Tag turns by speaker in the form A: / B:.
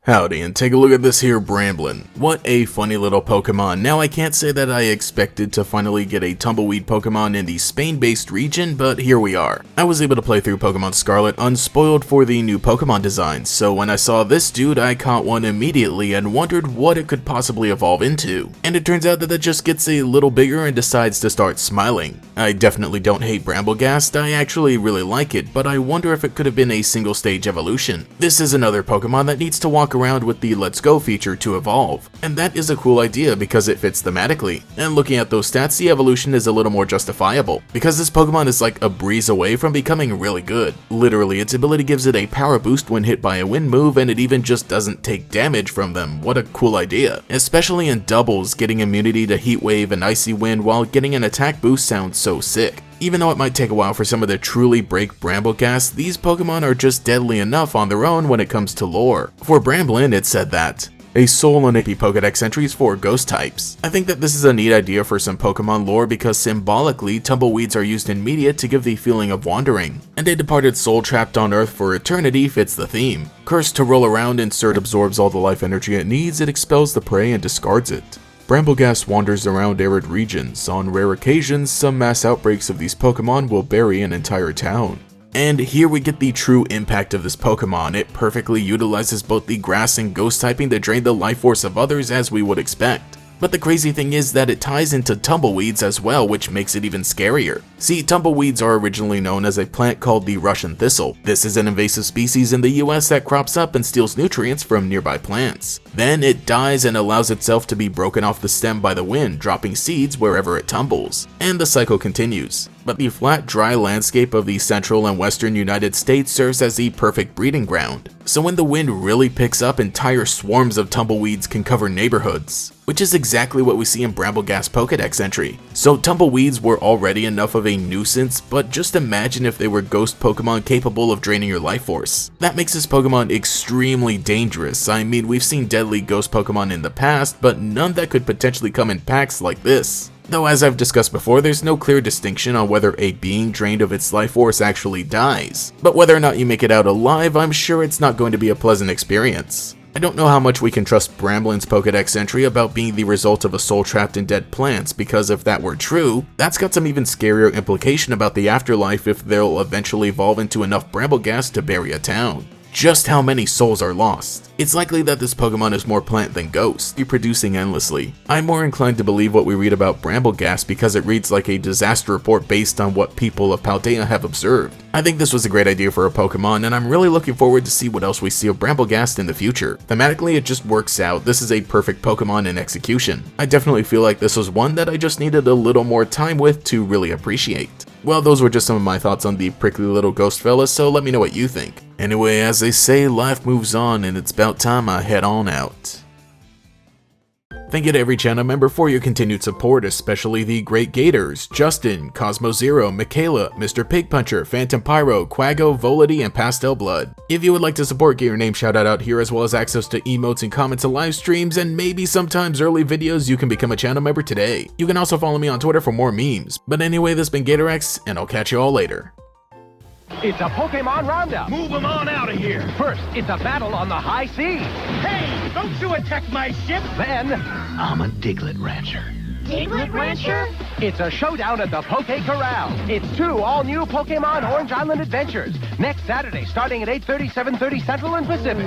A: Howdy, and take a look at this here Bramblin. What a funny little Pokemon. Now I can't say that I expected to finally get a tumbleweed Pokemon in the Spain-based region, but here we are. I was able to play through Pokemon Scarlet unspoiled for the new Pokemon designs, so when I saw this dude I caught one immediately and wondered what it could possibly evolve into. And it turns out that it just gets a little bigger and decides to start smiling. I definitely don't hate Brambleghast, I actually really like it, but I wonder if it could have been a single stage evolution. This is another Pokemon that needs to walk around with the Let's Go feature to evolve, and that is a cool idea because it fits thematically. And looking at those stats, the evolution is a little more justifiable, because this Pokemon is like a breeze away from becoming really good. Literally, its ability gives it a power boost when hit by a wind move, and it even just doesn't take damage from them. What a cool idea. Especially in doubles, getting immunity to Heat Wave and Icy Wind while getting an attack boost sounds so sick. Even though it might take a while for some of the truly break Brambleghast, these Pokemon are just deadly enough on their own when it comes to lore. For Bramblin, it said that a soul and AP Pokédex entries for ghost types. I think that this is a neat idea for some Pokemon lore because symbolically, tumbleweeds are used in media to give the feeling of wandering, and a departed soul trapped on Earth for eternity fits the theme. Cursed to roll around, insert absorbs all the life energy it needs, it expels the prey and discards it. Brambleghast wanders around arid regions. On rare occasions, some mass outbreaks of these Pokemon will bury an entire town. And here we get the true impact of this Pokemon. It perfectly utilizes both the grass and ghost typing to drain the life force of others as we would expect. But the crazy thing is that it ties into tumbleweeds as well, which makes it even scarier. See, tumbleweeds are originally known as a plant called the Russian thistle. This is an invasive species in the US that crops up and steals nutrients from nearby plants. Then it dies and allows itself to be broken off the stem by the wind, dropping seeds wherever it tumbles. And the cycle continues. But the flat, dry landscape of the central and western United States serves as the perfect breeding ground. So when the wind really picks up, entire swarms of tumbleweeds can cover neighborhoods, which is exactly what we see in Brambleghast Pokédex entry. So tumbleweeds were already enough of a nuisance, but just imagine if they were ghost Pokemon capable of draining your life force. That makes this Pokemon extremely dangerous. I mean, we've seen deadly ghost Pokemon in the past, but none that could potentially come in packs like this. Though as I've discussed before, there's no clear distinction on whether a being drained of its life force actually dies. But whether or not you make it out alive, I'm sure it's not going to be a pleasant experience. I don't know how much we can trust Bramblin's Pokédex entry about being the result of a soul trapped in dead plants, because if that were true, that's got some even scarier implication about the afterlife if they'll eventually evolve into enough Brambleghast to bury a town. Just how many souls are lost? It's likely that this Pokemon is more plant than ghost, reproducing endlessly. I'm more inclined to believe what we read about Brambleghast because it reads like a disaster report based on what people of Paldea have observed. I think this was a great idea for a Pokemon, and I'm really looking forward to see what else we see of Brambleghast in the future. Thematically, it just works out. This is a perfect Pokemon in execution. I definitely feel like this was one that I just needed a little more time with to really appreciate. Well, those were just some of my thoughts on the prickly little ghost fella, so let me know what you think. Anyway, as they say, life moves on, and it's about time I head on out. Thank you to every channel member for your continued support, especially the great Gators, Justin, Cosmo Zero, Michaela, Mr. Pig Puncher, Phantom Pyro, Quago, Volity, and Pastel Blood. If you would like to support, get your name shouted out here, as well as access to emotes and comments and live streams, and maybe sometimes early videos, you can become a channel member today. You can also follow me on Twitter for more memes. But anyway, this has been GatorEX, and I'll catch you all later.
B: It's a Pokemon Roundup.
C: Move them on out of here.
B: First, it's a battle on the high seas.
C: Hey, don't you attack my ship.
B: Then,
C: I'm a Diglett Rancher.
D: Diglett Rancher?
B: it's a showdown at the Poke Corral. It's 2 all-new Pokemon Orange Island Adventures. Next Saturday, starting at 8:30, 7:30 Central and Pacific.